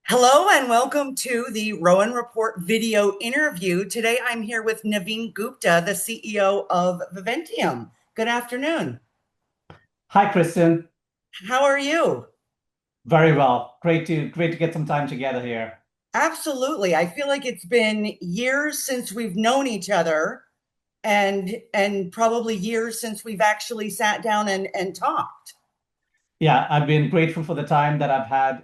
Hello and welcome to the Rowan Report video interview. Today I'm here with Navin Gupta, the CEO of Viventium. Good afternoon. Hi, Kristen. How are you? Very well. Great to get some time together here. Absolutely. I feel like it's been years since we've known each other and probably years since we've actually sat down and talked. Yeah, I've been grateful for the time that I've had,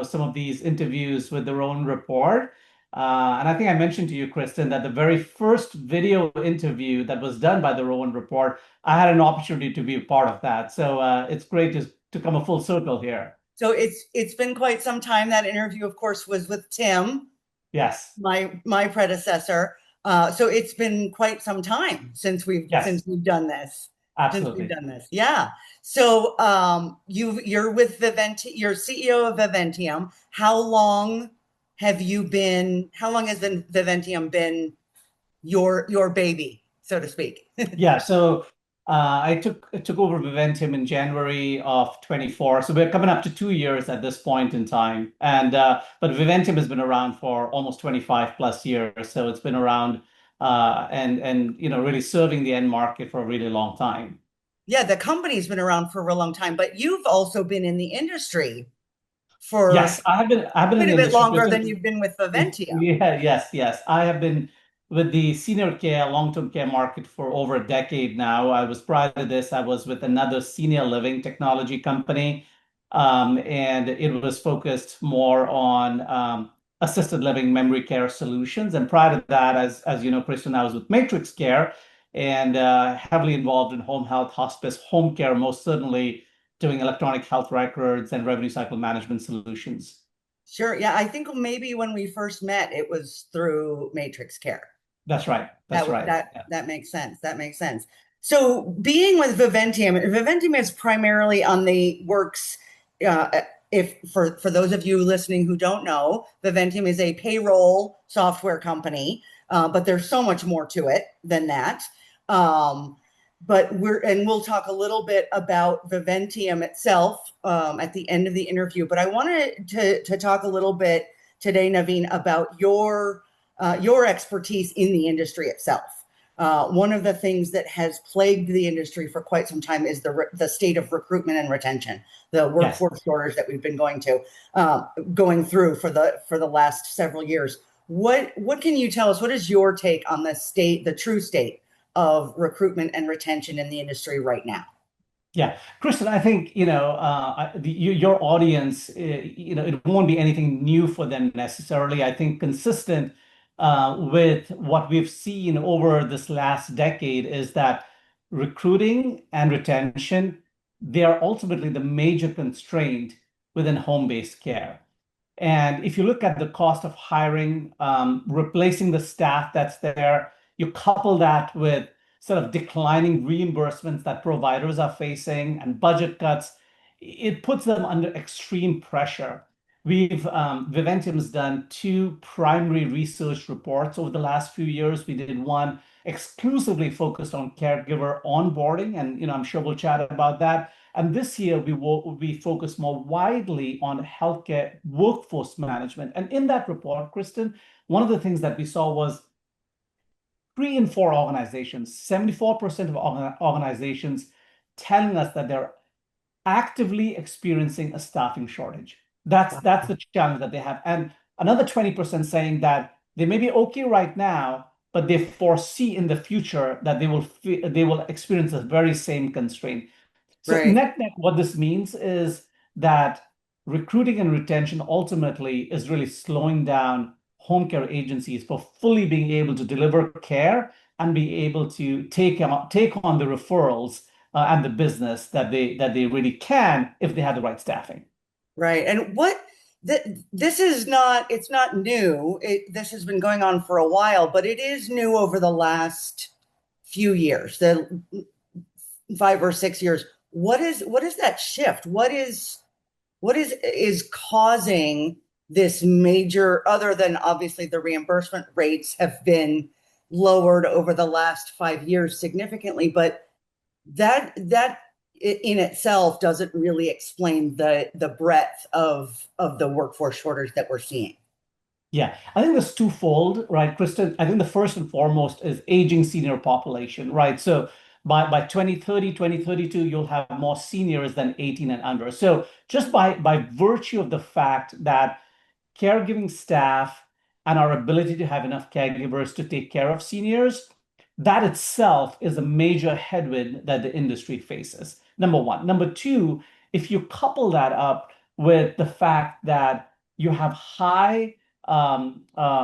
some of these interviews with the Rowan Report. And I think I mentioned to you, Kristen, that the very first video interview that was done by the Rowan Report, I had an opportunity to be a part of that. So it's great to come a full circle here. So it's been quite some time. That interview, of course, was with Tim, Yes, my predecessor. So it's been quite some time since yes, we've done this. Since we've absolutely. done this, yeah. So you're with Viventium, you're CEO of Viventium. How long has Viventium been your baby, so to speak? Yeah, so I took over Viventium in January of 24. So we're coming up to 2 years at this point in time. And but Viventium has been around for almost 25 plus years. So it's been around and really serving the end market for a really long time. Yeah, the company's been around for a long time, but you've also been in the industry for Yes, I've been in quite a the bit industry for longer than since you've been with Viventium. yes. I have been with the senior care, long-term care market for over a decade now. I was prior to this, I was with another senior living technology company, and it was focused more on assisted living memory care solutions. And prior to that, as you know, Kristen, I was with Matrix Care and heavily involved in home health, hospice, home care, most certainly doing electronic health records and revenue cycle management solutions. Sure. Yeah, I think maybe when we first met, it was through Matrix Care. That's right. That's That right. that Yeah. that makes sense. That makes sense. So being with Viventium is primarily on the works. If for those of you listening who don't know, Viventium is a payroll software company, but there's so much more to it than that. Um, but we'll talk a little bit about Viventium itself at the end of the interview. But I wanted to talk a little bit today, Naveen, about your expertise in the industry itself. One of the things that has plagued the industry for quite some time is the state of recruitment and retention, the Yes. workforce shortage that we've been going through for the last several years. What can you tell us? What is your take on the true state of recruitment and retention in the industry right now? Yeah. Kristen, I think, your audience, it won't be anything new for them necessarily. I think consistent with what we've seen over this last decade is that recruiting and retention, they are ultimately the major constraint within home-based care. And if you look at the cost of hiring, replacing the staff that's there, you couple that with sort of declining reimbursements that providers are facing and budget cuts, it puts them under extreme pressure. Viventium's done two primary research reports over the last few years. We did one exclusively focused on caregiver onboarding, and I'm sure we'll chat about that. And this year, we focus more widely on healthcare workforce management. And in that report, Kristen, one of the things that we saw was three in four organizations, 74% of organizations telling us that they're actively experiencing a staffing shortage. That's the challenge that they have. And another 20% saying that they may be okay right now, but they foresee in the future that they will experience the very same constraint. So Right. net, what this means is that recruiting and retention ultimately is really slowing down home care agencies for fully being able to deliver care and be able to take on the referrals and the business that they really can if they have the right staffing. Right. And this is not, it's not new. This has been going on for a while, but it is new over the last few years, the 5 or 6 years. What is that shift? What is causing this major, other than obviously the reimbursement rates have been lowered over the last 5 years significantly, but that in itself doesn't really explain the breadth of the workforce shortage that we're seeing. Yeah, I think there's twofold, right, Kristen? I think the first and foremost is aging senior population, right? So by 2030, 2032, you'll have more seniors than 18 and under. So just by virtue of the fact that caregiving staff and our ability to have enough caregivers to take care of seniors, that itself is a major headwind that the industry faces. Number one. Number two, if you couple that up with the fact that you have high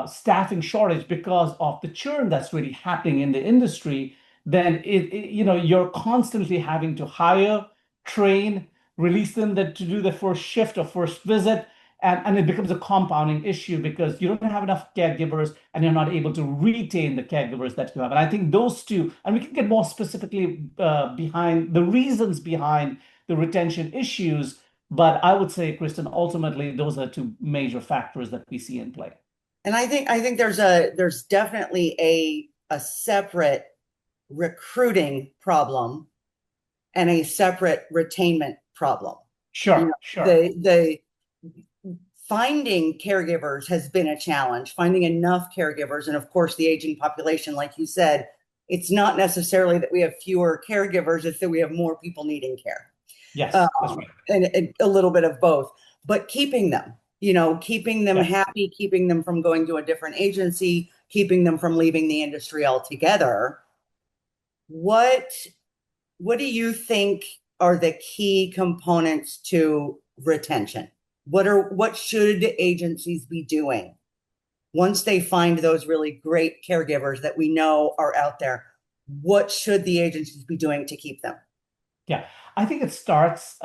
staffing shortage because of the churn that's really happening in the industry, then you're constantly having to hire, train, release them to do the first shift or first visit, and it becomes a compounding issue because you don't have enough caregivers and you're not able to retain the caregivers that you have. And I think those two, and we can get more specifically behind the reasons behind the retention issues, but I would say, Kristen, ultimately those are two major factors that we see in play. And I think there's definitely a separate recruiting problem and a separate retainment problem. You know, Sure, sure. the finding caregivers has been a challenge, finding enough caregivers. And of course, the aging population, like you said, it's not necessarily that we have fewer caregivers, it's that we have more people needing care. Yes, that's right. And a little bit of both, but keeping them, keeping them Yeah. happy, keeping them from going to a different agency, keeping them from leaving the industry altogether. What what do you think are the key components to retention? What should agencies be doing once they find those really great caregivers that we know are out there? What should the agencies be doing to keep them? Yeah, I think it starts,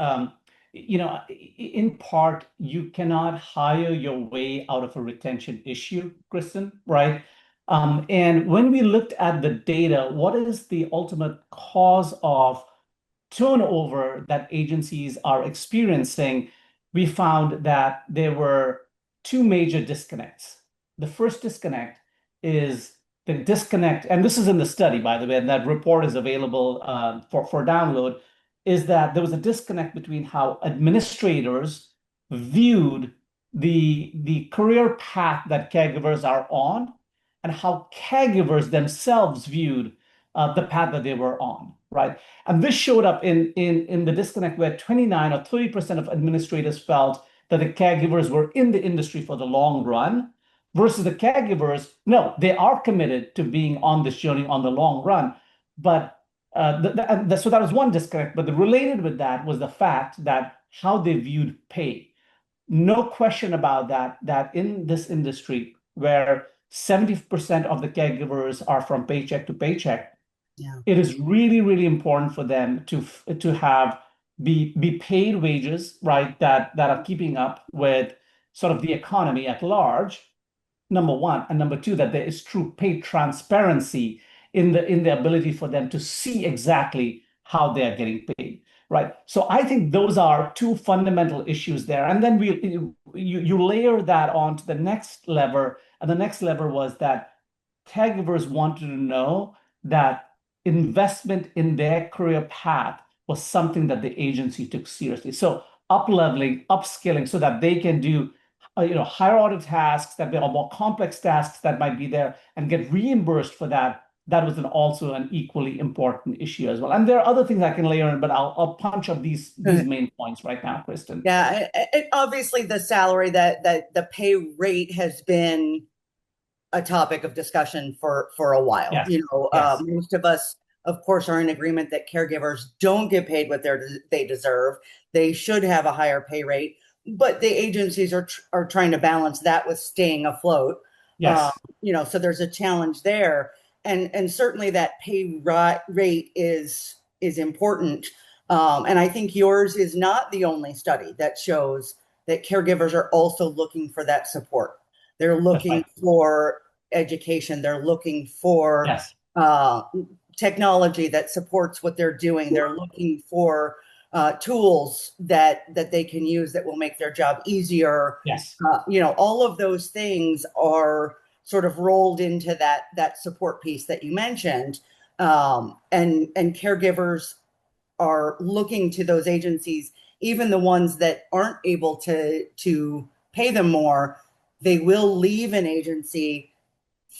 in part, you cannot hire your way out of a retention issue, Kristen, right? And when we looked at the data, what is the ultimate cause of turnover that agencies are experiencing? We found that there were two major disconnects. The first disconnect is the disconnect, and this is in the study, by the way, and that report is available for download, is that there was a disconnect between how administrators viewed the career path that caregivers are on and how caregivers themselves viewed the path that they were on, right? And this showed up in the disconnect where 29 or 30% of administrators felt that the caregivers were in the industry for the long run versus the caregivers, no, they are committed to being on this journey on the long run. But so that was one disconnect. But the related with that was the fact that how they viewed pay. No question about that, that in this industry where 70% of the caregivers are from paycheck to paycheck, Yeah. it is really, really important for them to have be paid wages, right, that are keeping up with sort of the economy at large, number one, and number two, that there is true pay transparency in the ability for them to see exactly how they are getting paid, right? So I think those are two fundamental issues there, and then you layer that on to the next lever, and the next lever was that caregivers wanted to know that investment in their career path was something that the agency took seriously. So up-leveling, upskilling, so that they can do higher order tasks that are more complex tasks that might be there and get reimbursed for that. That was also an equally important issue as well. And there are other things I can layer in, but I'll punch up these main points right now, Kristen. Yeah, obviously the salary that the pay rate has been a topic of discussion for a while. Yes, yes, Most of us, of course, are in agreement that caregivers don't get paid what they deserve. They should have a higher pay rate, but the agencies are trying to balance that with staying afloat. Um, yes, so there's a challenge there, and certainly that pay rate is important. And I think yours is not the only study that shows that caregivers are also looking for that support. They're that's looking right. for education. They're looking for Yes, uh, technology that supports what they're doing. They're looking for tools that they can use that will make their job easier. yes, All of those things are sort of rolled into that support piece that you mentioned, and caregivers are looking to those agencies, even the ones that aren't able to pay them more, they will leave an agency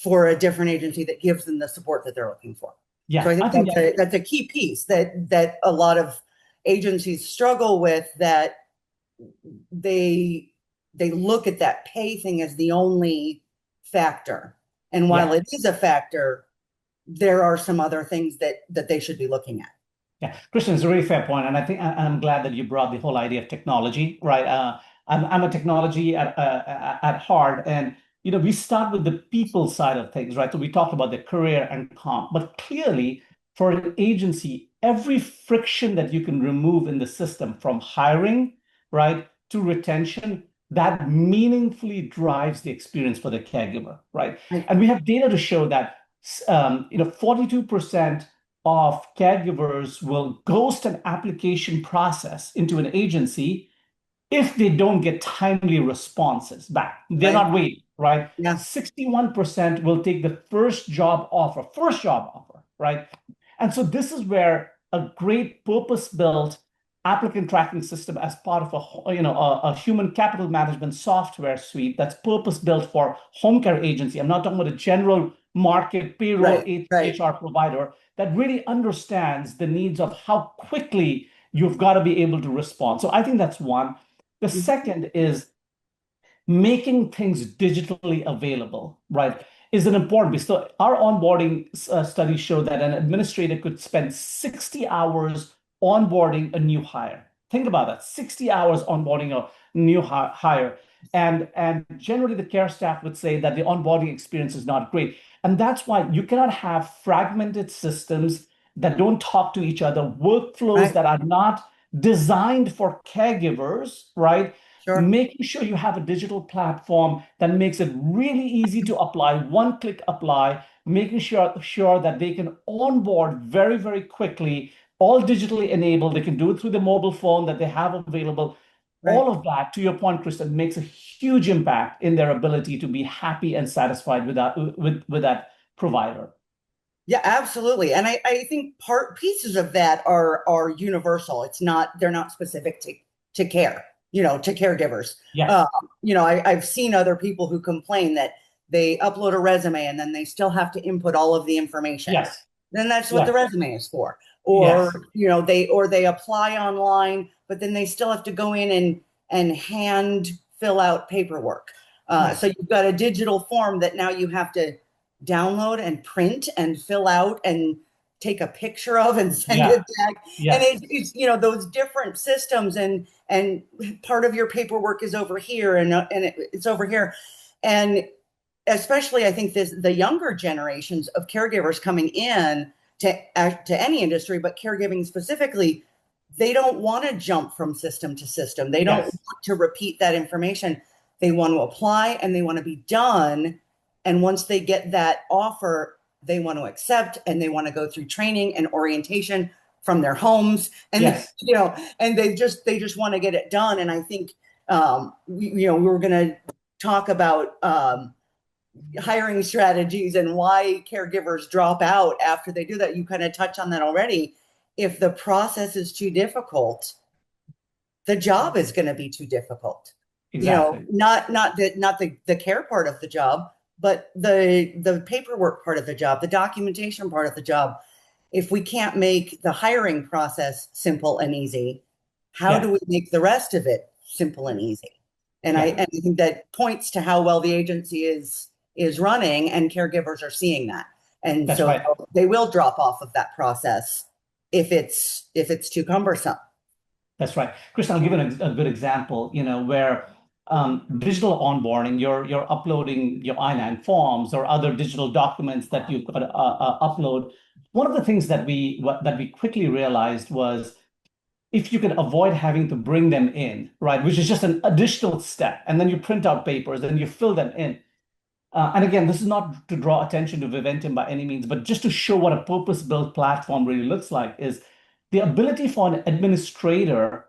for a different agency that gives them the support that they're looking for. So Yeah, I think I think that's a key piece that a lot of agencies struggle with, that they they look at that pay thing as the only factor. And while yeah. it is a factor, there are some other things that they should be looking at. Yeah, Christian, it's a really fair point, and I think I'm glad that you brought the whole idea of technology, right? I'm a technology at heart, and we start with the people side of things, right? So we talked about the career and comp, but clearly for an agency, every friction that you can remove in the system, from hiring, right, to retention, that meaningfully drives the experience for the caregiver, right? Right, And we have data to show that 42% of caregivers will ghost an application process into an agency if they don't get timely responses back. They're right. not waiting, right? Yeah, 61% will take the first job offer, right? And so this is where a great purpose-built applicant tracking system as part of a human capital management software suite that's purpose-built for home care agency. I'm not talking about a general market payroll right, right. HR provider that really understands the needs of how quickly you've got to be able to respond. So I think that's one. The second is making things digitally available, right, is an important piece. So our onboarding studies show that an administrator could spend 60 hours onboarding a new hire. Think about that, 60 hours onboarding a new hire. And generally the care staff would say that the onboarding experience is not great. And that's why you cannot have fragmented systems that don't talk to each other, workflows Right, that are not designed for caregivers, right? sure. Making sure you have a digital platform that makes it really easy to apply, one click apply, making sure that they can onboard very, very quickly, all digitally enabled. They can do it through the mobile phone that they have available. Right. All of that, to your point, Kristen, makes a huge impact in their ability to be happy and satisfied with that provider. Yeah, absolutely. And I think pieces of that are universal. They're not specific to care, to caregivers. Um, Yes, I've seen other people who complain that they upload a resume and then they still have to input all of the information. yes, Then that's what the yes, resume is for. Or, yes, they apply online, but then they still have to go in and hand fill out paperwork. So yes, you've got a digital form that now you have to download and print and fill out and take a picture of and send yeah, it back. And yes, it's those different systems, and part of your paperwork is over here, and it's over here. And especially I think the younger generations of caregivers coming in to any industry, but caregiving specifically, they don't want to jump from system to system. They don't yes, want to repeat that information. They want to apply and they want to be done. And once they get that offer, they want to accept, and they want to go through training and orientation from their homes, and yes. and they just want to get it done. And I think we were going to talk about hiring strategies and why caregivers drop out after they do that. You kind of touch on that already. If the process is too difficult, the job is going to be too difficult. Exactly. Not the care part of the job, but the paperwork part of the job, the documentation part of the job. If we can't make the hiring process simple and easy, how do Yeah, we make the rest of it simple and easy? And I, yeah, and I think that points to how well the agency is running, and caregivers are seeing that. And that's so right. they will drop off of that process if it's too cumbersome. That's right. Chris, I'll give you a good example, where digital onboarding, you're uploading your I-9 forms or other digital documents that you've got to upload. One of the things that we quickly realized was if you can avoid having to bring them in, right, which is just an additional step, and then you print out papers and you fill them in. And again, this is not to draw attention to Viventium by any means, but just to show what a purpose-built platform really looks like is the ability for an administrator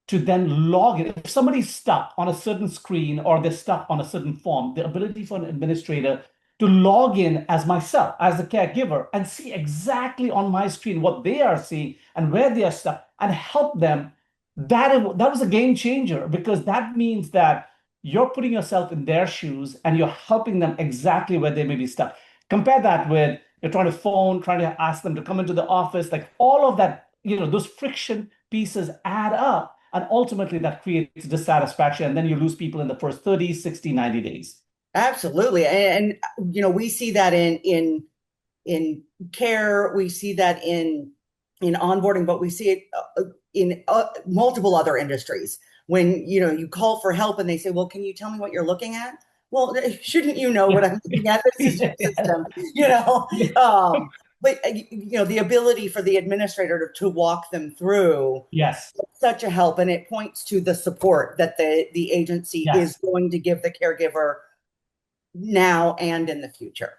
to then log in. If somebody's stuck on a certain screen or they're stuck on a certain form, the ability for an administrator to log in as myself, as the caregiver, and see exactly on my screen what they are seeing and where they are stuck and help them. That was a game changer because that means that you're putting yourself in their shoes and you're helping them exactly where they may be stuck. Compare that with you're trying to phone, trying to ask them to come into the office, like all of that, those friction pieces add up. And ultimately, that creates dissatisfaction. And then you lose people in the first 30, 60, 90 days. Absolutely. We see that in care, we see that in onboarding, but we see it in multiple other industries. When you call for help and they say, "Well, can you tell me what you're looking at?" Well, shouldn't you know what Yeah. I'm looking at? This is your system, you know. But the ability for the administrator to walk them through Yes. such a help, and it points to the support that the agency is Yes. going to give the caregiver now and in the future.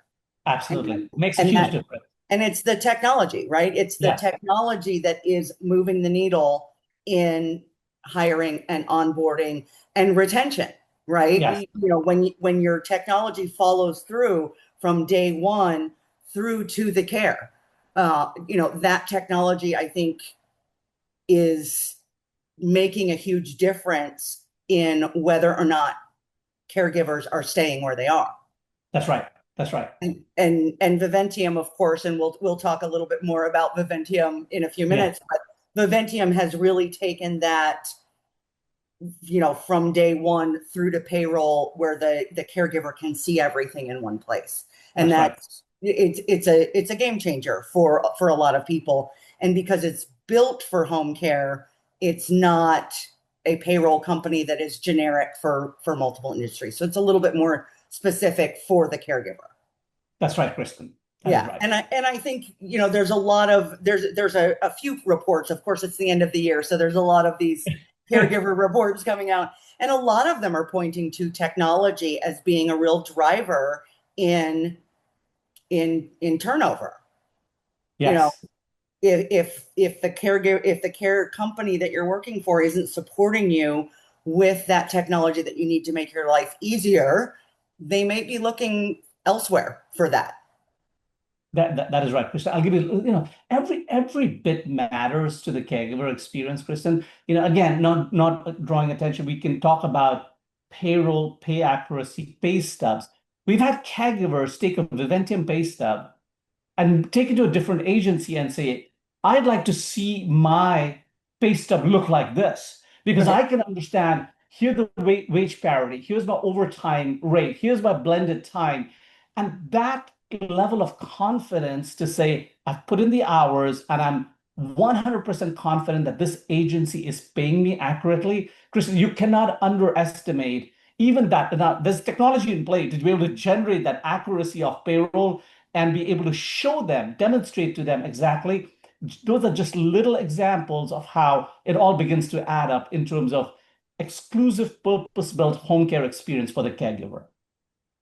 Absolutely. And Makes a and huge that difference. and it's the technology, right? It's the Yes. technology that is moving the needle in hiring and onboarding and retention, right? Yes. When your technology follows through from day one through to the care, that technology, I think, is making a huge difference in whether or not caregivers are staying where they are. That's right. That's right. And Viventium, of course, and we'll talk a little bit more about Viventium in a few Yeah. minutes, but Viventium has really taken that, from day one through to payroll where the caregiver can see everything in one place. And That's right. it's a game changer for a lot of people. And because it's built for home care, it's not a payroll company that is generic for multiple industries. So it's a little bit more specific for the caregiver. That's right, Kristen. That is Yeah, right. and I think there's a lot of there's a few reports. Of course, it's the end of the year, so there's a lot of these caregiver reports coming out, and a lot of them are pointing to technology as being a real driver in in turnover. You know, Yes. if the caregiver if the care company that you're working for isn't supporting you with that technology that you need to make your life easier, they may be looking elsewhere for that. That is right, Kristen. I'll give you, every bit matters to the caregiver experience, Kristen. Again, not drawing attention, we can talk about payroll, pay accuracy, pay stubs. We've had caregivers take a Viventium pay stub and take it to a different agency and say, I'd like to see my pay stub look like this because Right. I can understand here's the wage parity, here's my overtime rate, here's my blended time. And that level of confidence to say, I've put in the hours and I'm 100% confident that this agency is paying me accurately. Kristen, you cannot underestimate even that. Now, there's technology in play to be able to generate that accuracy of payroll and be able to show them, demonstrate to them exactly. Those are just little examples of how it all begins to add up in terms of exclusive purpose-built home care experience for the caregiver.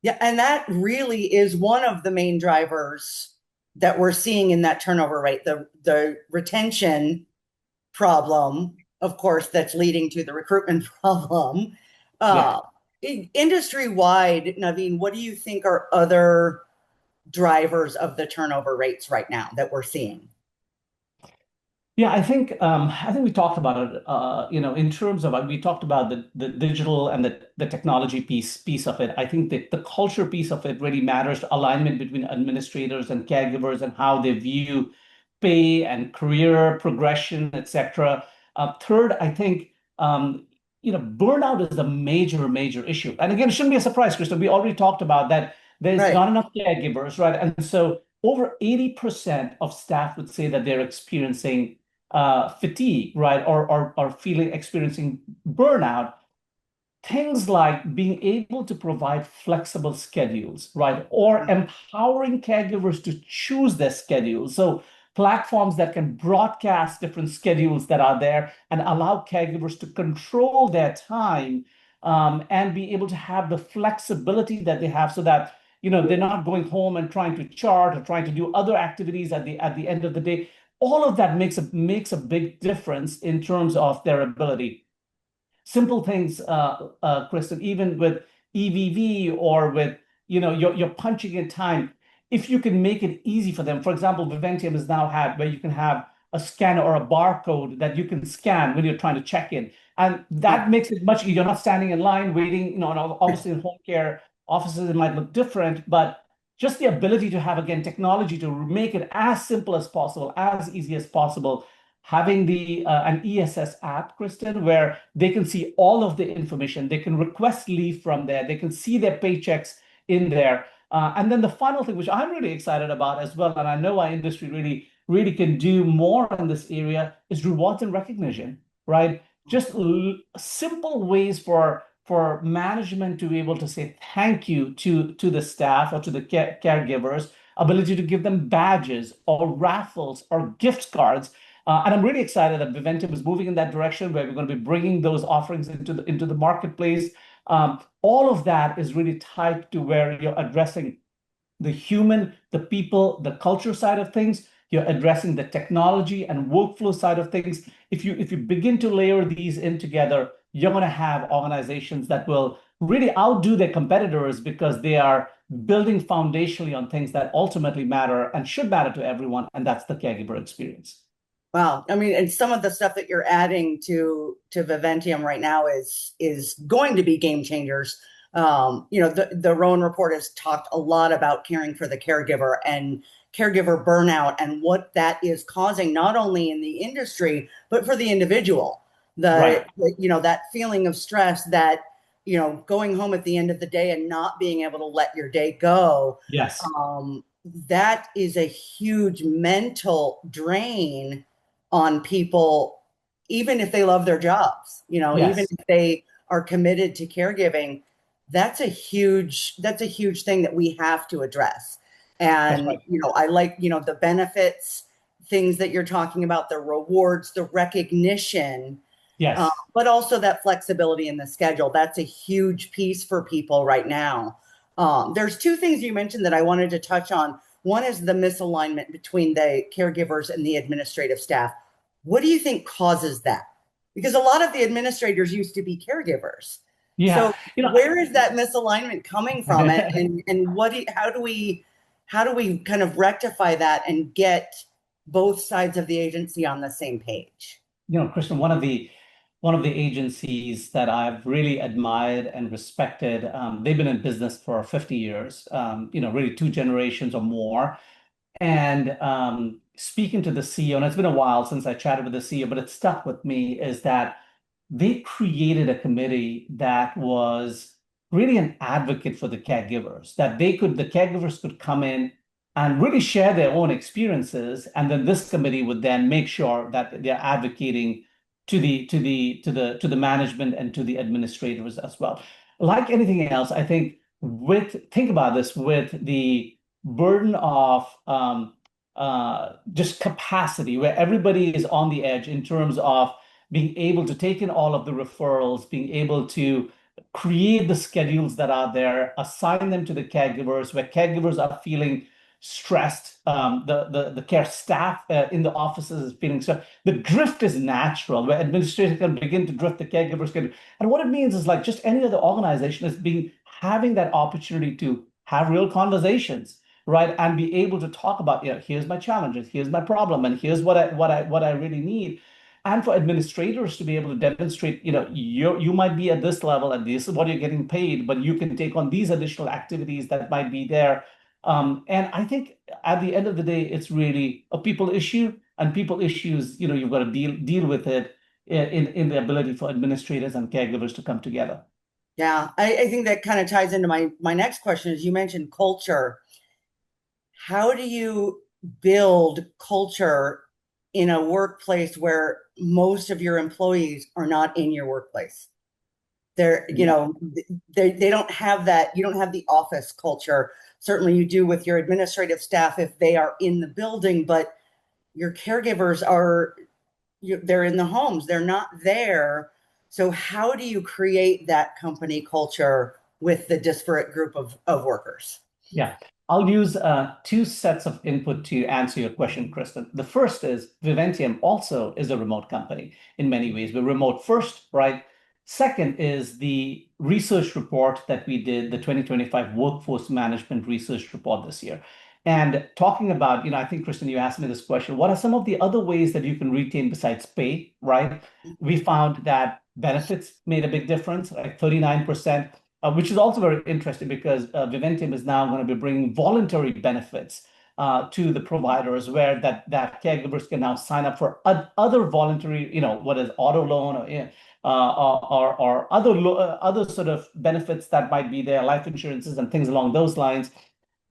Yeah, and that really is one of the main drivers that we're seeing in that turnover rate, the retention problem, of course, that's leading to the recruitment problem. Yeah. Uh, Industry wide, Naveen, what do you think are other drivers of the turnover rates right now that we're seeing? Yeah, I think we talked about it. In terms of we talked about the digital and the technology piece of it. I think that the culture piece of it really matters. Alignment between administrators and caregivers and how they view pay and career progression, etc. Third, I think burnout is a major issue. And again, it shouldn't be a surprise, Krista. We already talked about that. There's Right. not enough caregivers, right? And so over 80% of staff would say that they're experiencing fatigue, right, or feeling experiencing burnout. Things like being able to provide flexible schedules, right, or empowering caregivers to choose their schedules. So platforms that can broadcast different schedules that are there and allow caregivers to control their time and be able to have the flexibility that they have so that they're not going home and trying to chart or trying to do other activities at the end of the day. All of that makes a big difference in terms of their ability. Simple things, Kristen, even with EVV or with you're punching in time. If you can make it easy for them, for example, Viventium has now had where you can have a scanner or a barcode that you can scan when you're trying to check in. And Yeah. that makes it much easier. You're not standing in line waiting, and obviously in home care offices, it might look different, but just the ability to have, again, technology to make it as simple as possible, as easy as possible. Having an ESS app, Kristen, where they can see all of the information, they can request leave from there, they can see their paychecks in there. And then the final thing, which I'm really excited about as well, and I know our industry really, really can do more in this area, is rewards and recognition, right? Just simple ways for management to be able to say thank you to the staff or to the caregivers, into to give them badges or raffles or gift cards. And I'm really excited that Viventium is moving in that direction where we're going to be bringing those offerings into the marketplace. All of that is really tied to where you're addressing the human, the people, the culture side of things. You're addressing the technology and workflow side of things. If you begin to layer these in together, you're going to have organizations that will really outdo their competitors because they are building foundationally on things that ultimately matter and should matter to everyone, and that's the caregiver experience. Wow. I mean, and some of the stuff that you're adding to Viventium right now is going to be game changers. The Rowan Report has talked a lot about caring for the caregiver and caregiver burnout and what that is causing, not only in the industry, but for the individual. Right. That feeling of stress that, going home at the end of the day and not being able to let your day go. Yes. That is a huge mental drain on people, even if they love their jobs, even Yes. if they are committed to caregiving. That's a huge thing that we have to address. That's And right. I like the benefits, things that you're talking about, the rewards, the recognition, Yes. but also that flexibility in the schedule. That's a huge piece for people right now. There's two things you mentioned that I wanted to touch on. One is the misalignment between the caregivers and the administrative staff. What do you think causes that? Because a lot of the administrators used to be caregivers. Yeah. So where is that misalignment coming from? And how do we kind of rectify that and get both sides of the agency on the same page? Kristen, one of the agencies that I've really admired and respected, they've been in business for 50 years, really two generations or more. And speaking to the CEO, and it's been a while since I chatted with the CEO, but it stuck with me, is that they created a committee that was really an advocate for the caregivers, that the caregivers could come in and really share their own experiences, and then this committee would then make sure that they're advocating to the management and to the administrators as well. Like anything else, I think think about this, with the burden of just capacity, where everybody is on the edge in terms of being able to take in all of the referrals, being able to create the schedules that are there, assign them to the caregivers, where caregivers are feeling stressed. The care staff in the offices is feeling stressed. The drift is natural, where administrators can begin to drift, the caregivers can. And what it means is, like just any other organization, is having that opportunity to have real conversations, right? And be able to talk about, here's my challenges, here's my problem, and here's what I really need. And for administrators to be able to demonstrate, you might be at this level and this is what you're getting paid, but you can take on these additional activities that might be there. And I think at the end of the day, it's really a people issue, and people issues, you've got to deal with it in the ability for administrators and caregivers to come together. Yeah, I think that kind of ties into my next question. Is you mentioned culture. How do you build culture in a workplace where most of your employees are not in your workplace? They're, they don't have that. You don't have the office culture. Certainly you do with your administrative staff if they are in the building, but your caregivers they're in the homes. They're not there. So how do you create that company culture with the disparate group of workers? Yeah, I'll use two sets of input to answer your question, Kristen. The first is Viventium also is a remote company in many ways. We're remote first, right? Second is the research report that we did, the 2025 Workforce Management Research Report this year. And talking about, I think, Kristen, you asked me this question, what are some of the other ways that you can retain besides pay, right? We found that benefits made a big difference, like 39%, which is also very interesting because Viventium is now going to be bringing voluntary benefits to the providers where that caregivers can now sign up for other voluntary, what is auto loan or other sort of benefits that might be there, life insurances and things along those lines.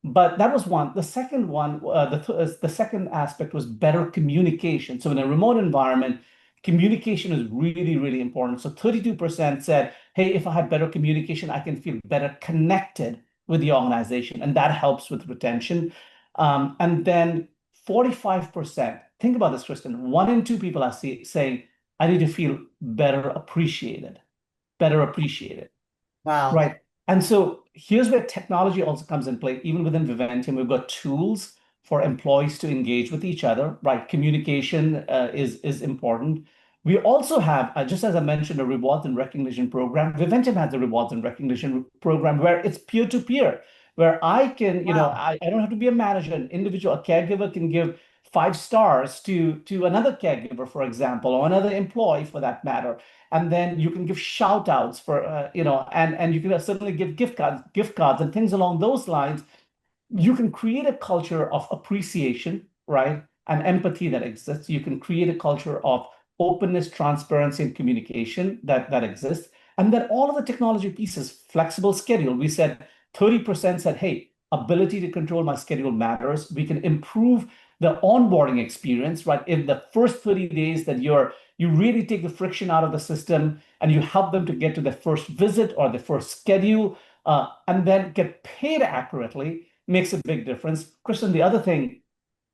But that was one. The second one, the second aspect was better communication. So in a remote environment, communication is really, really important. So 32% said, hey, if I have better communication, I can feel better connected with the organization. And that helps with retention. And then 45%, think about this, Kristen, one in two people are saying, I need to feel better appreciated, better appreciated. Wow. Right. And so here's where technology also comes in play. Even within Viventium, we've got tools for employees to engage with each other, right? Communication is important. We also have, just as I mentioned, a rewards and recognition program. Viventium has a rewards and recognition program where it's peer-to-peer, where I can, Wow. I don't have to be a manager. An individual, a caregiver can give 5 stars to another caregiver, for example, or another employee for that matter, and then you can give shout outs for and you can certainly give gift cards and things along those lines. You can create a culture of appreciation, right? And empathy that exists. You can create a culture of openness, transparency, and communication that exists. And then all of the technology pieces, flexible schedule. We said 30% said, hey, ability to control my schedule matters. We can improve the onboarding experience, right? In the first 30 days that you really take the friction out of the system and you help them to get to their first visit or their first schedule, and then get paid accurately makes a big difference. Kristen, the other thing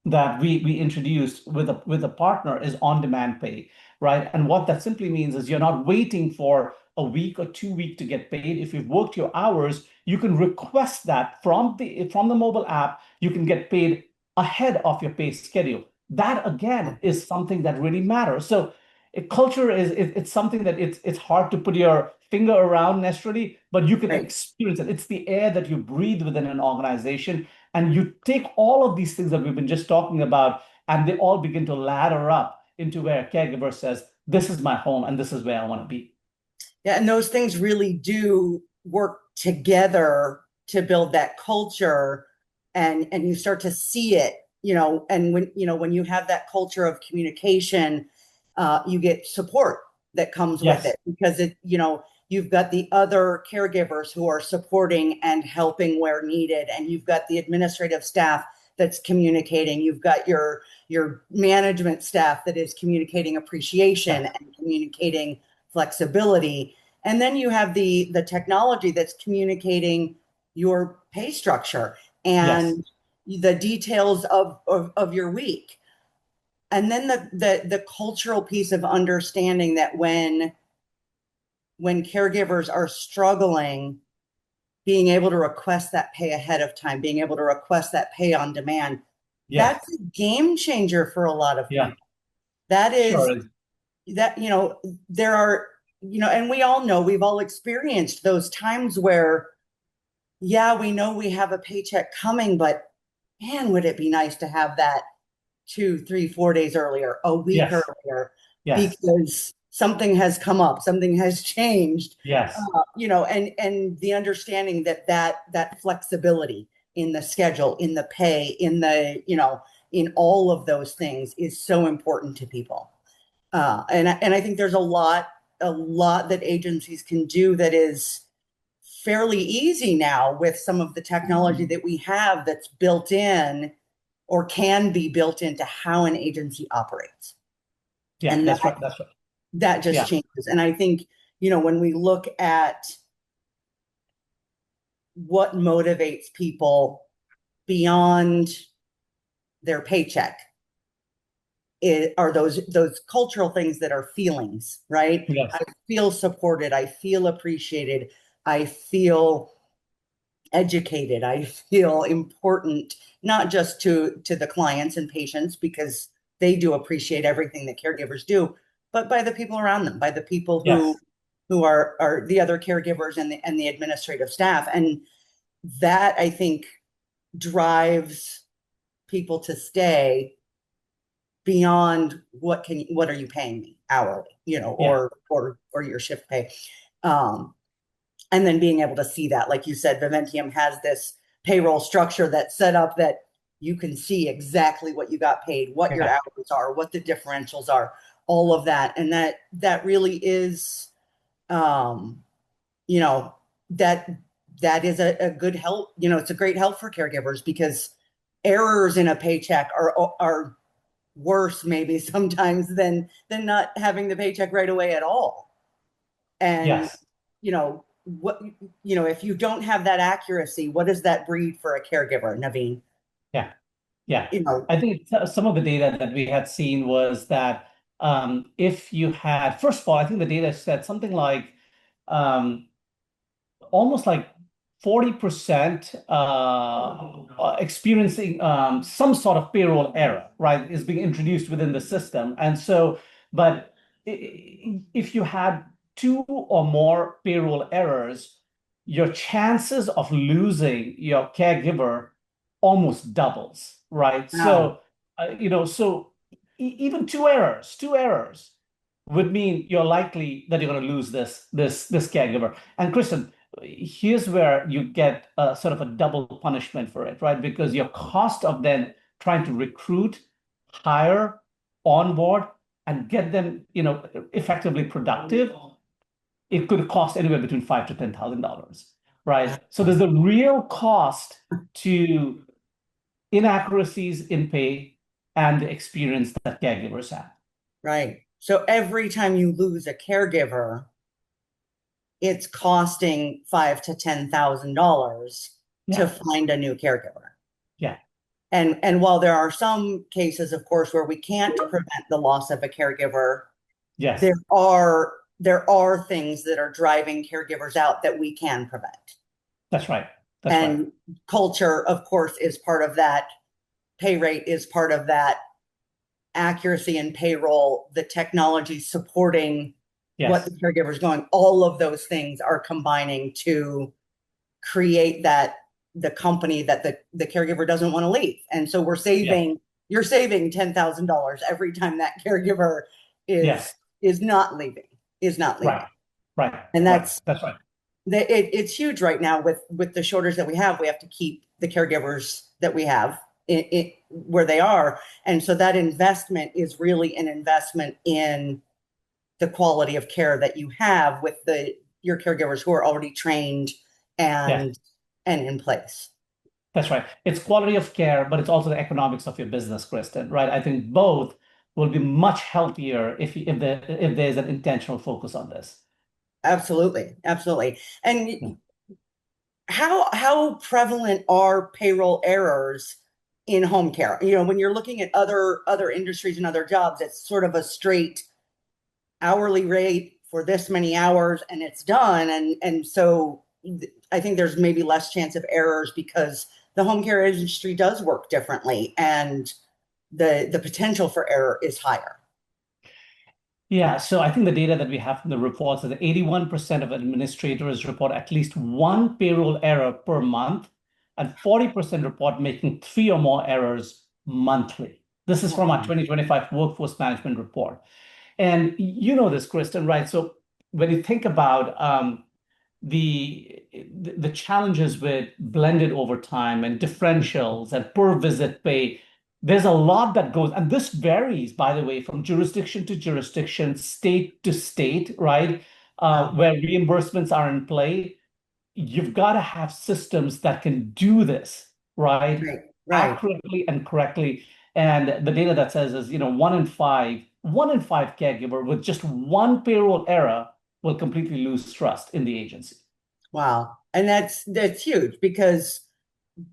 that we introduced with a partner is on-demand pay, right? And what that simply means is you're not waiting for a week or 2 weeks to get paid. If you've worked your hours, you can request that from the mobile app. You can get paid ahead of your pay schedule. That again is something that really matters. So culture it's something that it's hard to put your finger around necessarily, but you can Right. experience it. It's the air that you breathe within an organization, and you take all of these things that we've been just talking about, and they all begin to ladder up into where a caregiver says, this is my home and this is where I want to be. Yeah, and those things really do work together to build that culture, and you start to see it, and when you have that culture of communication, you get support that comes with Yes, it because you've got the other caregivers who are supporting and helping where needed, and you've got the administrative staff that's communicating. You've got your management staff that is communicating appreciation yes, and communicating flexibility. And then you have the technology that's communicating your pay structure yes, and the details of your week. And then the cultural piece of understanding that when caregivers are struggling, being able to request that pay ahead of time, being able to request that pay on demand, yes, that's a game changer for a lot of yeah, people. That is sure is. that there are and we all know, we've all experienced those times where, yeah, we know we have a paycheck coming, but man, would it be nice to have that 2, 3, 4 days earlier, a week Yes, earlier, yes, because something has come up, something has changed, yes, and the understanding that flexibility in the schedule, in the pay, in all of those things is so important to people. And I think there's a lot that agencies can do that is fairly easy now with some of the technology that we have that's built in or can be built into how an agency operates. yeah, And that's right, that's right. that just Yeah, changes. And I think, when we look at what motivates people beyond their paycheck, are those cultural things that are feelings, right? I yes, feel supported, I feel appreciated, I feel educated, I feel important, not just to the clients and patients, because they do appreciate everything that caregivers do, but by the people around them, by the people who yes, who are the other caregivers and the administrative staff. And that, I think, drives people to stay beyond what are you paying me hourly, Yeah. or your shift pay. Um, and then being able to see that, like you said, Viventium has this payroll structure that's set up that you can see exactly what you got paid, what your Yeah. hours are, what the differentials are, all of that. And that really is, um, you know, that that is a good help. It's a great help for caregivers because errors in a paycheck are worse maybe sometimes than not having the paycheck right away at all. And Yes. what if you don't have that accuracy, what does that breed for a caregiver, Naveen? Yeah. Yeah. You know, I think some of the data that we had seen was that if you had, first of all, I think the data said something like um, almost like 40% experiencing some sort of payroll error, right, is being introduced within the system. And so, but if you had two or more payroll errors, your chances of losing your caregiver almost doubles, right? wow, So even two errors would mean you're likely that you're going to lose this caregiver. And Kristen, here's where you get a sort of a double punishment for it, right? Because your cost of then trying to recruit, hire, onboard, and get them, effectively productive, it could cost anywhere between five to $10,000, right? So there's a real cost to inaccuracies in pay and the experience that caregivers have. right. So every time you lose a caregiver, it's costing $5,000 to $10,000 to Yeah, find a new caregiver. yeah, And while there are some cases, of course, where we can't prevent the loss of a caregiver, yes, there are things that are driving caregivers out that we can prevent. that's right. That's right. And culture, of course, is part of that. Pay rate is part of that. Accuracy and payroll, the technology supporting what the Yes, caregiver is going, all of those things are combining to create the company that the caregiver doesn't want to leave. And so yes, you're saving $10,000 every time that caregiver is yes, is not leaving, is not leaving. right, right, And right. That's right. it's huge right now with the shortage that we have. We have to keep the caregivers that we have where they are. And so that investment is really an investment in the quality of care that you have with your caregivers who are already trained Yes, and in place. that's right. It's quality of care, but it's also the economics of your business, Kristen, right? I think both will be much healthier if there's an intentional focus on this. Absolutely, absolutely. Yeah. And how prevalent are payroll errors in home care? When you're looking at other industries and other jobs, it's sort of a straight hourly rate for this many hours and it's done. And so I think there's maybe less chance of errors because the home care industry does work differently and the potential for error is higher. Yeah, so I think the data that we have from the reports is that 81% of administrators report at least one payroll error per month, and 40% report making three or more errors monthly. This is from our Oh, 2025 workforce management report. And you know this, Kristen, right? So when you think about the the challenges with blended overtime and differentials and per visit pay, there's a lot that goes, and this varies, by the way, from jurisdiction to jurisdiction, state to state, right? wow. Where reimbursements are in play, you've got to have systems that can do this, right? Right, right. Accurately and correctly. And the data that says is, one in five caregiver with just one payroll error will completely lose trust in the agency. Wow. And that's huge because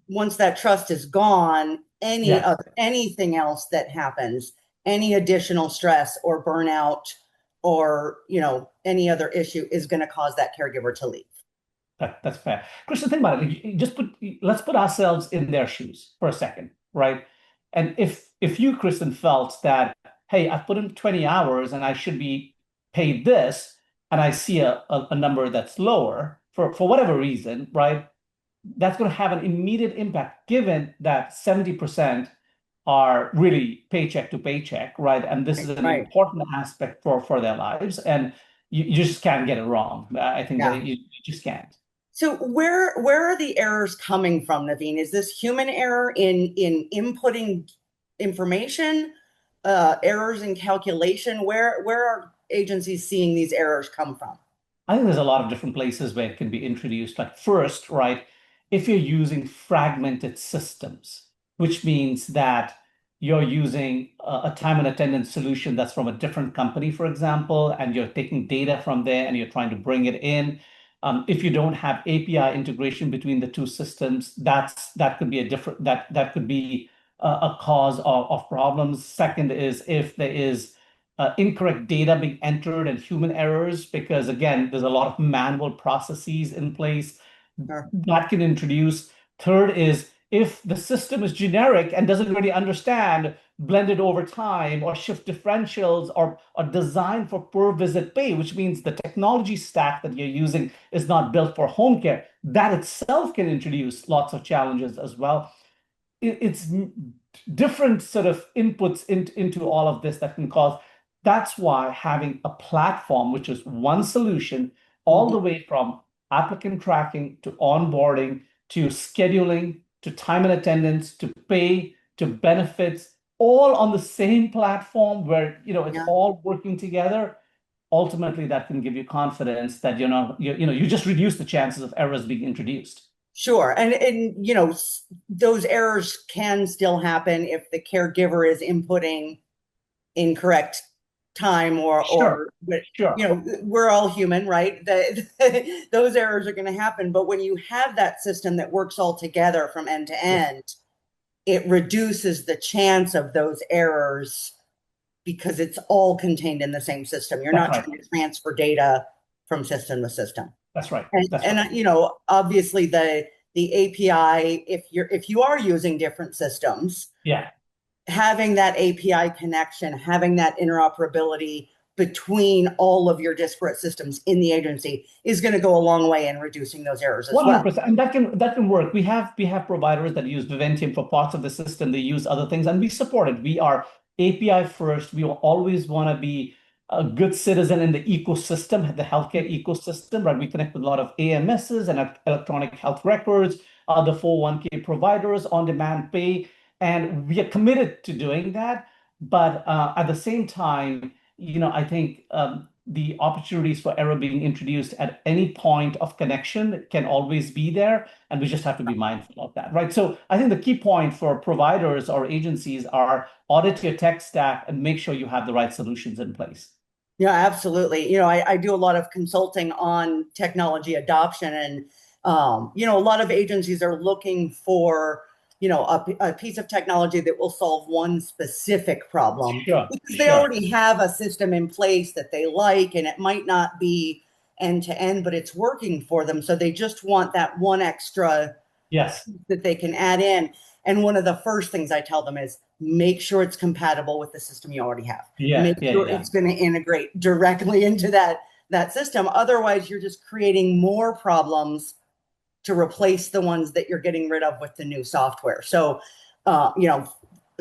once that trust is gone, Yes, anything else that happens, any additional stress or burnout or any other issue is going to cause that caregiver to leave. that's fair. Christian, think about it. Let's put ourselves in their shoes for a second, right? And if you, Kristen, felt that, hey, I've put in 20 hours and I should be paid this, and I see a number that's lower for whatever reason, right? That's going to have an immediate impact given that 70% are really paycheck to paycheck, right? And this is an Right. important aspect for their lives. And you just can't get it wrong. I think that Yeah. you just can't. So where are the errors coming from, Naveen? Is this human error in inputting information, errors in calculation? Where are agencies seeing these errors come from? I think there's a lot of different places where it can be introduced. Like first, right, if you're using fragmented systems, which means that you're using a time and attendance solution that's from a different company, for example, and you're taking data from there and you're trying to bring it in. If you don't have API integration between the two systems, that could be a different that could be a cause of problems. Second is if there is incorrect data being entered and human errors, because again, there's a lot of manual processes in place Sure. that can introduce. Third is if the system is generic and doesn't really understand blended over time or shift differentials or designed for per visit pay, which means the technology stack that you're using is not built for home care, that itself can introduce lots of challenges as well. It's different sort of inputs into all of this that can cause. That's why having a platform, which is one solution, all the Mhm. way from applicant tracking to onboarding to scheduling to time and attendance to pay to benefits, all on the same platform where it's Yeah. all working together. Ultimately, that can give you confidence that you just reduce the chances of errors being introduced. Sure. And those errors can still happen if the caregiver is inputting incorrect time Sure, or but sure. we're all human, right? Those errors are going to happen, but when you have that system that works all together from end to Yes, end, it reduces the chance of those errors because it's all contained in the same system. You're that's not right. trying to transfer data from system to system. That's right. and That's right. and obviously the API, if you are using different systems, Yeah. having that API connection, having that interoperability between all of your disparate systems in the agency is going to go a long way in reducing those errors as well. 100%. And that can work. We have providers that use Viventium for parts of the system. They use other things, and we support it. We are API first. We will always want to be a good citizen in the ecosystem, the healthcare ecosystem, right? We connect with a lot of AMSs and electronic health records, other 401(k) providers, on-demand pay, and we are committed to doing that. But at the same time, I think the opportunities for error being introduced at any point of connection can always be there, and we just have to be mindful of that, right? So I think the key point for providers or agencies are audit your tech stack and make sure you have the right solutions in place. Yeah, absolutely. I do a lot of consulting on technology adoption, and a lot of agencies are looking for, a piece of technology that will solve one specific problem Sure, because they sure. already have a system in place that they like, and it might not be end to end, but it's working for them. So they just want that one extra Yes. that they can add in. And one of the first things I tell them is make sure it's compatible with the system you already have. Yeah, Make yeah, sure yeah. it's going to integrate directly into that system. Otherwise, you're just creating more problems to replace the ones that you're getting rid of with the new software. So, uh, you know,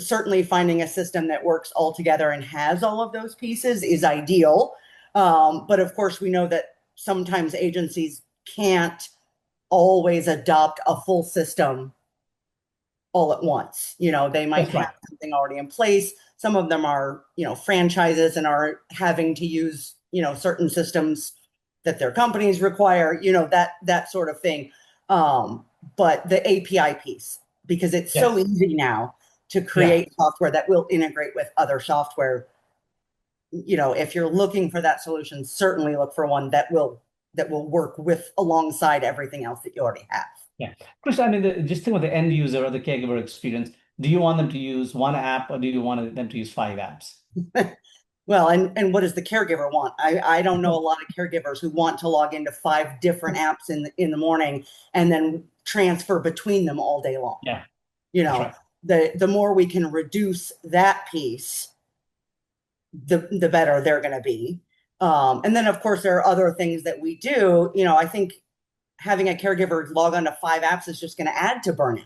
certainly finding a system that works all together and has all of those pieces is ideal. But of course, we know that sometimes agencies can't always adopt a full system all at once. They might That's have right. something already in place. Some of them are, franchises and are having to use, certain systems that their companies require, that sort of thing. But the API piece, because it's so Yes. easy now to Yeah. create software that will integrate with other software. If you're looking for that solution, certainly look for one that will work with alongside everything else that you already have. Yeah. Chris, I mean, just think of the end user or the caregiver experience. Do you want them to use one app or do you want them to use five apps? Well, and what does the caregiver want? I don't know a lot of caregivers who want to log into five different apps in the morning and then transfer between them all day long. Yeah, You that's know, right. the more we can reduce that piece, the better they're going to be. And then, of course, there are other things that we do. I think having a caregiver log on to 5 apps is just going to add to burnout.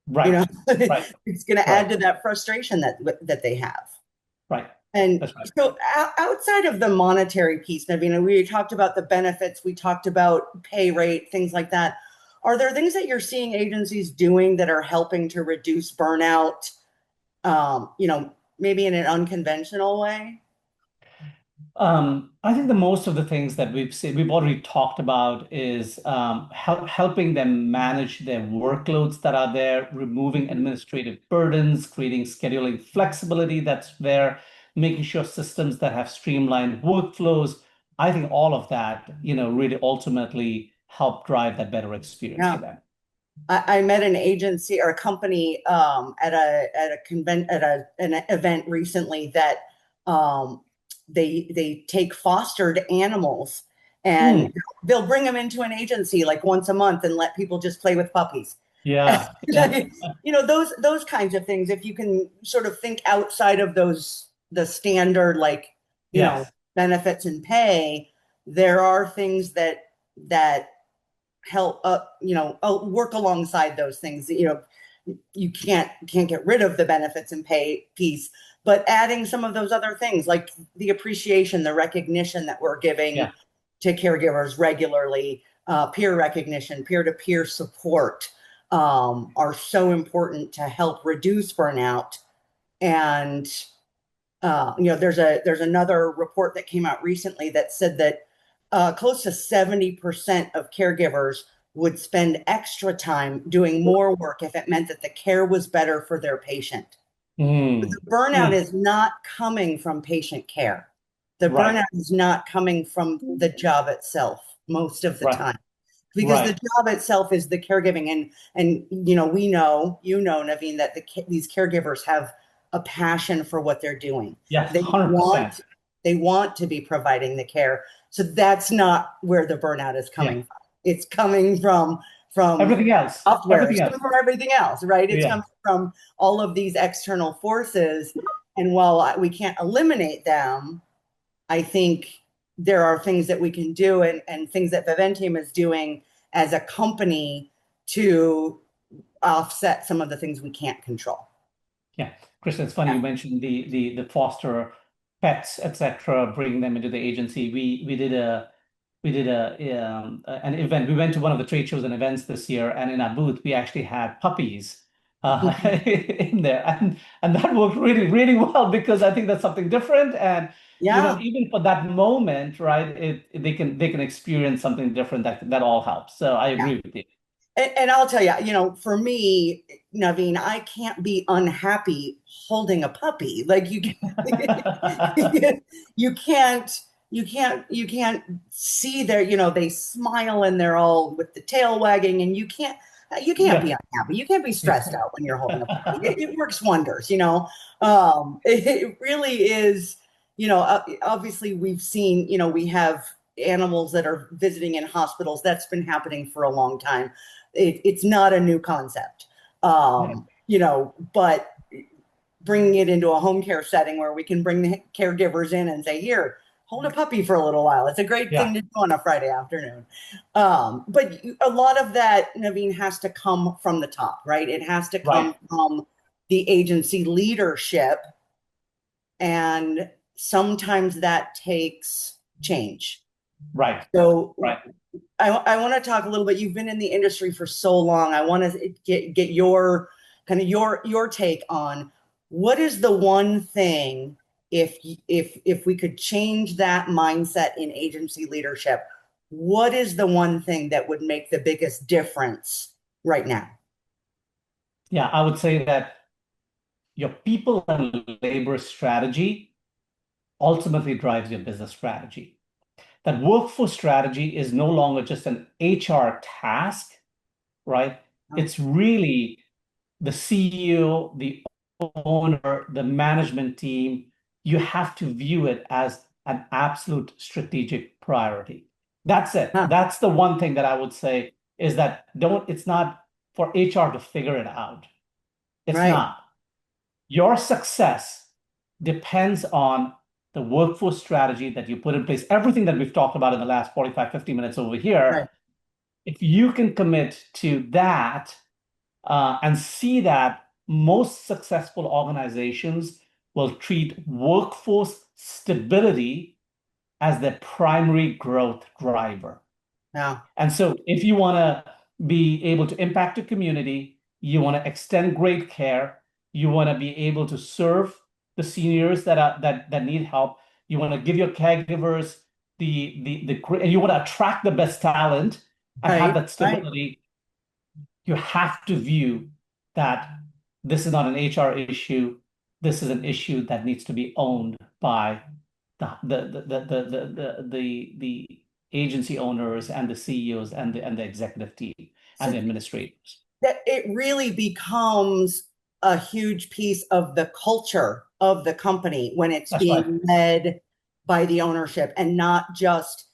You Right. know, Right. it's going to Right. add to that frustration that they have. Right. And That's right. so, outside of the monetary piece, Navina, we talked about the benefits, we talked about pay rate, things like that. Are there things that you're seeing agencies doing that are helping to reduce burnout? Maybe in an unconventional way. I think the most of the things that we've already talked about is helping them manage their workloads that are there, removing administrative burdens, creating scheduling flexibility that's there, making sure systems that have streamlined workflows. I think all of that, really ultimately help drive that better experience for Yeah. them. I met an agency or a company at an event recently that um, they take fostered animals and Mm, they'll bring them into an agency like once a month and let people just play with puppies. yeah, yeah, Those kinds of things. If you can sort of think outside of the standard like you know yes, benefits and pay, there are things that help work alongside those things. You can't get rid of the benefits and pay piece, but adding some of those other things like the appreciation, the recognition that we're giving yeah. to caregivers regularly, peer recognition, peer-to-peer support, are so important to help reduce burnout. And there's another report that came out recently that said that close to 70% of caregivers would spend extra time doing more work if it meant that the care was better for their patient. But Mm, the burnout mm, is not coming from patient care. The right, burnout is not coming from the job itself most of the right, time, because the right. job itself is the caregiving. And Naveen, that these caregivers have a passion for what they're doing. Yes, they 100%. want they want to be providing the care, so that's not where the burnout is Yeah. coming from. It's coming from Everything else. software. Everything It's else. coming from everything else, right? It's Yeah. coming from all of these external forces. And while we can't eliminate them, I think there are things that we can do, and things that Viventium is doing as a company to offset some of the things we can't control. Yeah. Kristen, it's funny Yeah. you mentioned the foster pets, etc., bringing them into the agency. We did an event. We went to one of the trade shows and events this year, and in our booth, we actually had puppies in there, and that worked really, really well because I think that's something different, and Yeah. even for that moment, right? They can experience something different that all helps. So I Yeah. agree with you. And I'll tell you, for me, Naveen, I can't be unhappy holding a puppy. Like you can't, you can't see their, they smile and they're all with the tail wagging, and you can't be Yeah. unhappy. You can't be Yeah. stressed out when you're holding a puppy. It works wonders. It really is, obviously we've seen, we have animals that are visiting in hospitals. That's been happening for a long time. It's not a new concept. Yeah. But bringing it into a home care setting where we can bring the caregivers in and say, here, hold a puppy for a little while. It's a great Yeah. thing to do on a Friday afternoon. But a lot of that, Naveen, has to come from the top, right? It has to Right. come from the agency leadership. And sometimes that takes change. Right. So Right. I want to talk a little bit. You've been in the industry for so long. I want to get your kind of your take on what is the one thing, if we could change that mindset in agency leadership, what is the one thing that would make the biggest difference right now? Yeah, I would say that your people and labor strategy ultimately drives your business strategy. That workforce strategy is no longer just an HR task, right? Oh, It's really the CEO, the owner, the management team. You have to view it as an absolute strategic priority. That's it. huh, That's the one thing that I would say is that it's not for HR to figure it out. It's right. not. Your success depends on the workforce strategy that you put in place, everything that we've talked about in the last 45, 50 minutes over here, Right. if you can commit to that and see that most successful organizations will treat workforce stability as their primary growth driver. Yeah. And so, if you want to be able to impact a community, you want to extend great care, you want to be able to serve the seniors that need help, you want to give your caregivers and you want to attract the best talent and have Right. that Right. stability, you have to view that this is not an HR issue. This is an issue that needs to be owned by the agency owners and the CEOs and the executive team So and the administrators. that it really becomes a huge piece of the culture of the company when it's That's right. being led by the ownership and not just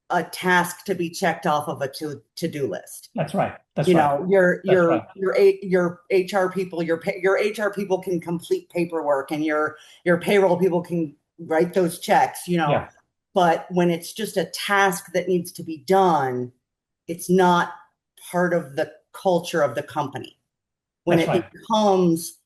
a task to be checked off of a to-do list. That's right. That's You right. know, your That's your right. your HR people, your HR people can complete paperwork, and your payroll people can write those checks, you know. Yeah, But when it's just a task that needs to be done, it's not part of the culture of the company. When that's it right. becomes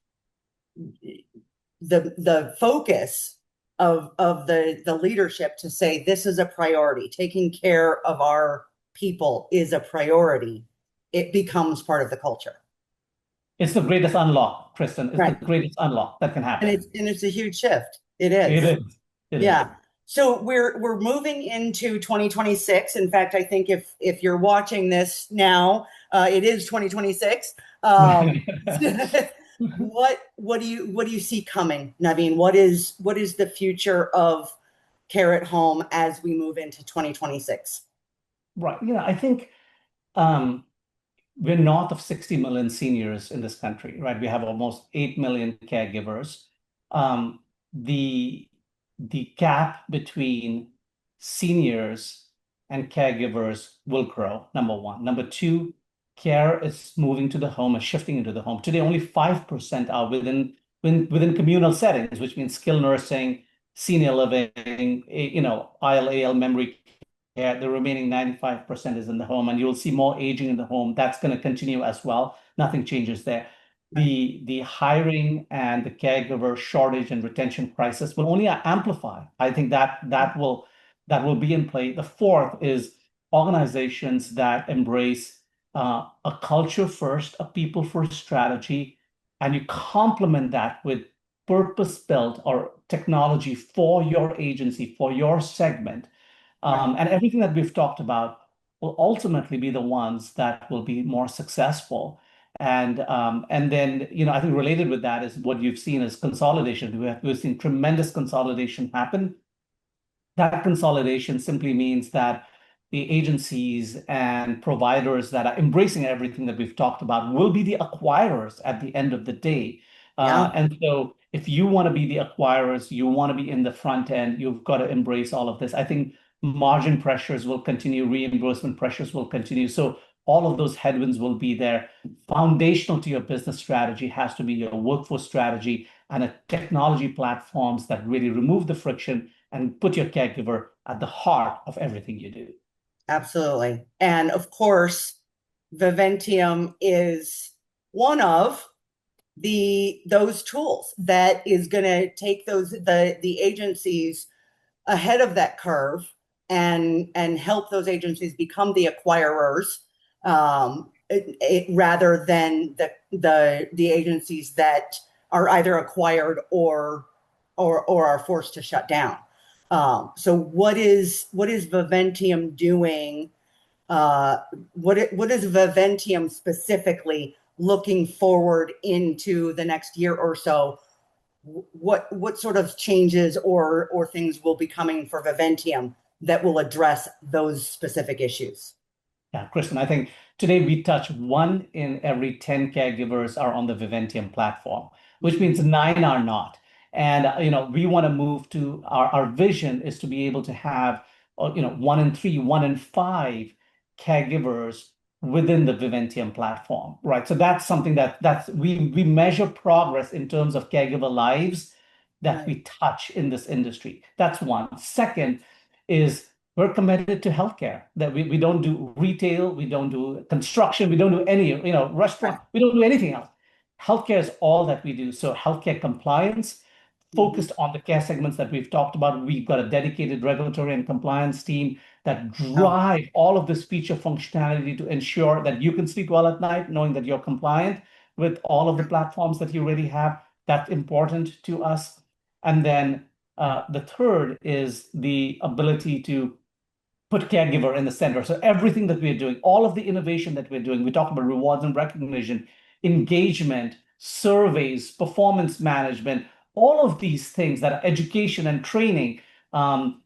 the focus of the leadership to say this is a priority, taking care of our people is a priority, it becomes part of the culture. It's the greatest unlock, Kristen. It's the Right. greatest unlock that can And happen. it's a huge shift. It It is. is. It is. Yeah. So we're moving into 2026. In fact, I think if you're watching this now, it is 2026. What do you see coming, Naveen? What is the future of care at home as we move into 2026? Right. I think um, we're north of 60 million seniors in this country, right? We have almost 8 million caregivers. Um, the the gap between seniors and caregivers will grow, number one. Number two, care is moving to the home and shifting into the home. Today, only 5% are within communal settings, which means skilled nursing, senior living, IL, memory care. The remaining 95% is in the home, and you'll see more aging in the home. That's going to continue as well. Nothing changes there. Right. The hiring and the caregiver shortage and retention crisis will only amplify. I think that will be in play. The fourth is organizations that embrace a culture first, a people first strategy, and you complement that with purpose built or technology for your agency, for your segment. Right. And everything that we've talked about will ultimately be the ones that will be more successful. And then, I think related with that is what you've seen is consolidation. We've seen tremendous consolidation happen. That consolidation simply means that the agencies and providers that are embracing everything that we've talked about will be the acquirers at the end of the day. Yeah. And so, if you want to be the acquirers, you want to be in the front end, you've got to embrace all of this. I think margin pressures will continue, reimbursement pressures will continue. So, all of those headwinds will be there. Foundational to your business strategy has to be your workforce strategy and a technology platforms that really remove the friction and put your caregiver at the heart of everything you do. Absolutely. And of course, Viventium is one of those tools that is going to take the agencies ahead of that curve and help those agencies become the acquirers, rather than the agencies that are either acquired or are forced to shut down. So what is Viventium doing? What is Viventium specifically looking forward into the next year or so? What sort of changes or things will be coming for Viventium that will address those specific issues? Yeah, Kristen, I think today we touch 1 in every 10 caregivers are on the Viventium platform, which means nine are not. And we want to move to our vision is to be able to have 1 in 3, 1 in 5 caregivers within the Viventium platform, right? So that's something that's we measure progress in terms of caregiver lives that Right. we touch in this industry. That's one. Second is we're committed to healthcare, that we don't do retail, we don't do construction, we don't do any, Right. restaurant, we don't do anything else. Healthcare is all that we do. So healthcare compliance, Mhm. focused on the care segments that we've talked about. We've got a dedicated regulatory and compliance team that Oh, drive all of this feature functionality to ensure that you can sleep well at night, knowing that you're compliant with all of the platforms that you already have. That's important to us. And then the third is the ability to put caregiver in the center. So everything that we're doing, all of the innovation that we're doing, we talk about rewards and recognition, engagement, surveys, performance management, all of these things that are education and training, um,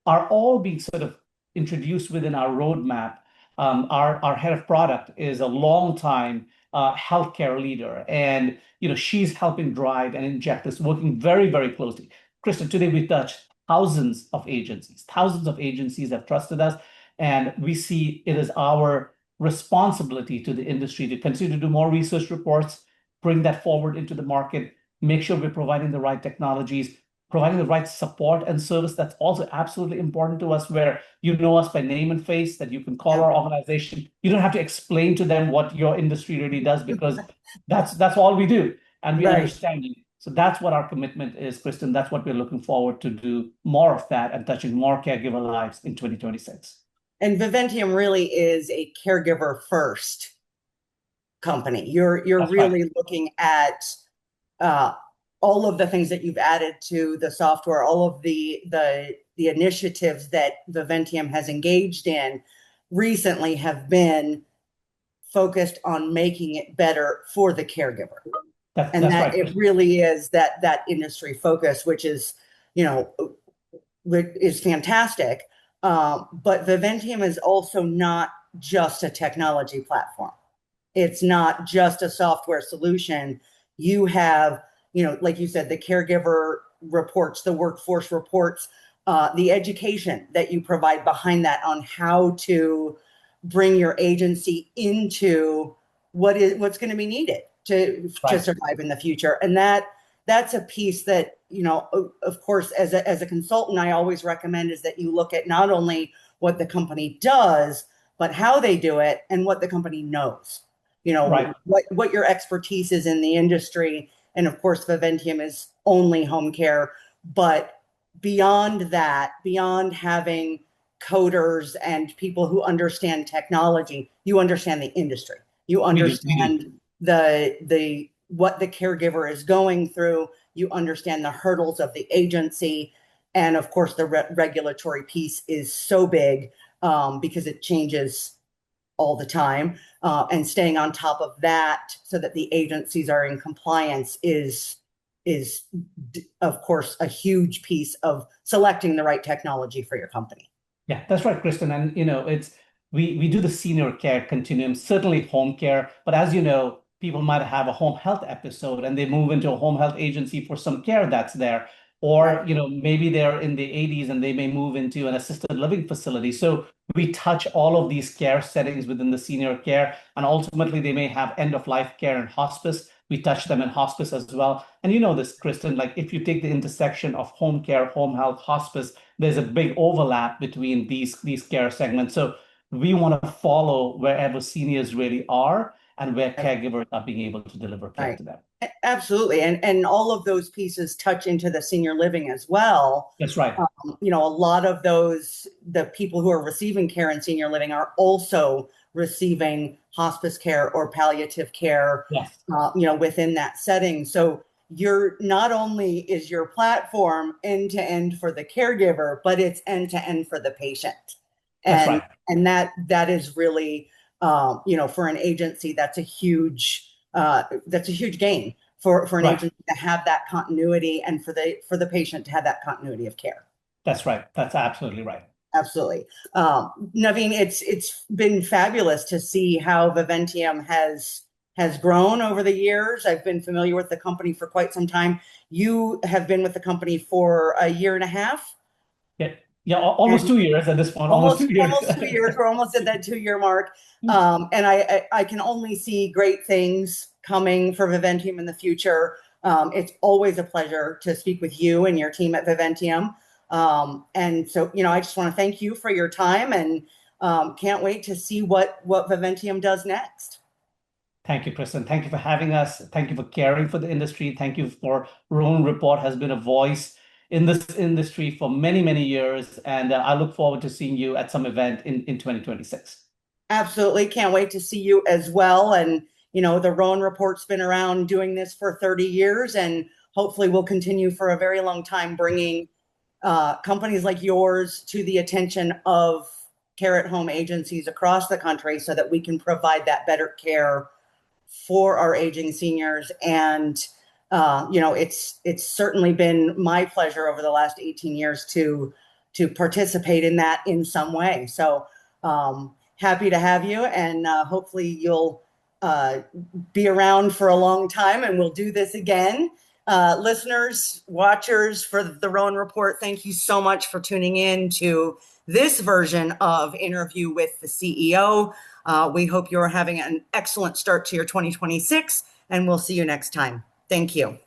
are all being sort of introduced within our roadmap. Our head of product is a long-time healthcare leader, and she's helping drive and inject this, working very, very closely. Kristen, today we touched thousands of agencies. Thousands of agencies have trusted us, and we see it as our responsibility to the industry to continue to do more research reports, bring that forward into the market, make sure we're providing the right technologies, providing the right support and service. That's also absolutely important to us, where you know us by name and face, that you can call yeah. our organization. You don't have to explain to them what your industry really does, because that's all we do, and we Right. understand you. So that's what our commitment is, Kristen. That's what we're looking forward to do more of that and touching more caregiver lives in 2026. And Viventium really is a caregiver first company. You're That's right. really looking at uh, all of the things that you've added to the software, all of the initiatives that Viventium has engaged in recently have been focused on making it better for the caregiver. And That's that right, it Kristen. really is that industry focus, which is, you know, is fantastic. But Viventium is also not just a technology platform. It's not just a software solution. You have, like you said, the caregiver reports, the workforce reports, the education that you provide behind that on how to bring your agency into what's going to be needed to Right, survive in the future. And that's a piece that, of course, as a consultant, I always recommend is that you look at not only what the company does, but how they do it and what the company knows. right, What your expertise is in the industry. And of course, Viventium is only home care. But beyond that, beyond having coders and people who understand technology, you understand the industry. You we do. understand the what the caregiver is going through. You understand the hurdles of the agency. And of course, the regulatory piece is so big because it changes all the time, and staying on top of that so that the agencies are in compliance is of course a huge piece of selecting the right technology for your company. Yeah, that's right, Kristen. And it's we do the senior care continuum, certainly home care, but as you know, people might have a home health episode and they move into a home health agency for some care that's there. Right. Or, maybe they're in the 80s and they may move into an assisted living facility. So we touch all of these care settings within the senior care, and ultimately they may have end of life care and hospice. We touch them in hospice as well. And you know this, Kristen, like if you take the intersection of home care, home health, hospice, there's a big overlap between these care segments. So we want to follow wherever seniors really are and where Right. caregivers are being able to deliver care Right. to them. Absolutely. And all of those pieces touch into the senior living as well. That's right. A lot of the people who are receiving care in senior living are also receiving hospice care or palliative care, Yes. within that setting. So you're not only is your platform end to end for the caregiver, but it's end to end for the patient. That's And right. that is really, for an agency, that's a huge gain for an Right. agency to have that continuity and for the patient to have that continuity of care. That's right. That's absolutely right. Absolutely. Naveen, it's been fabulous to see how Viventium has grown over the years. I've been familiar with the company for quite some time. You have been with the company for a year and a half, Yeah. Yeah. Almost and 2 years at this point. Almost almost 2 years. almost 2 years. We're almost at that 2 year mark, and I can only see great things coming for Viventium in the future. It's always a pleasure to speak with you and your team at Viventium. And so, I just want to thank you for your time, and can't wait to see what Viventium does next. Thank you, Kristen. Thank you for having us. Thank you for caring for the industry. Thank you for Rowan Report has been a voice in this industry for many, many years. And I look forward to seeing you at some event in 2026. Absolutely. Can't wait to see you as well. And, the Rowan Report's been around doing this for 30 years, and hopefully will continue for a very long time, bringing companies like yours to the attention of care at home agencies across the country so that we can provide that better care for our aging seniors. And it's certainly been my pleasure over the last 18 years to participate in that in some way. So happy to have you, and hopefully you'll be around for a long time, and we'll do this again. Listeners, watchers for the Rowan Report, thank you so much for tuning in to this version of Interview with the CEO. We hope you're having an excellent start to your 2026, and we'll see you next time. Thank you.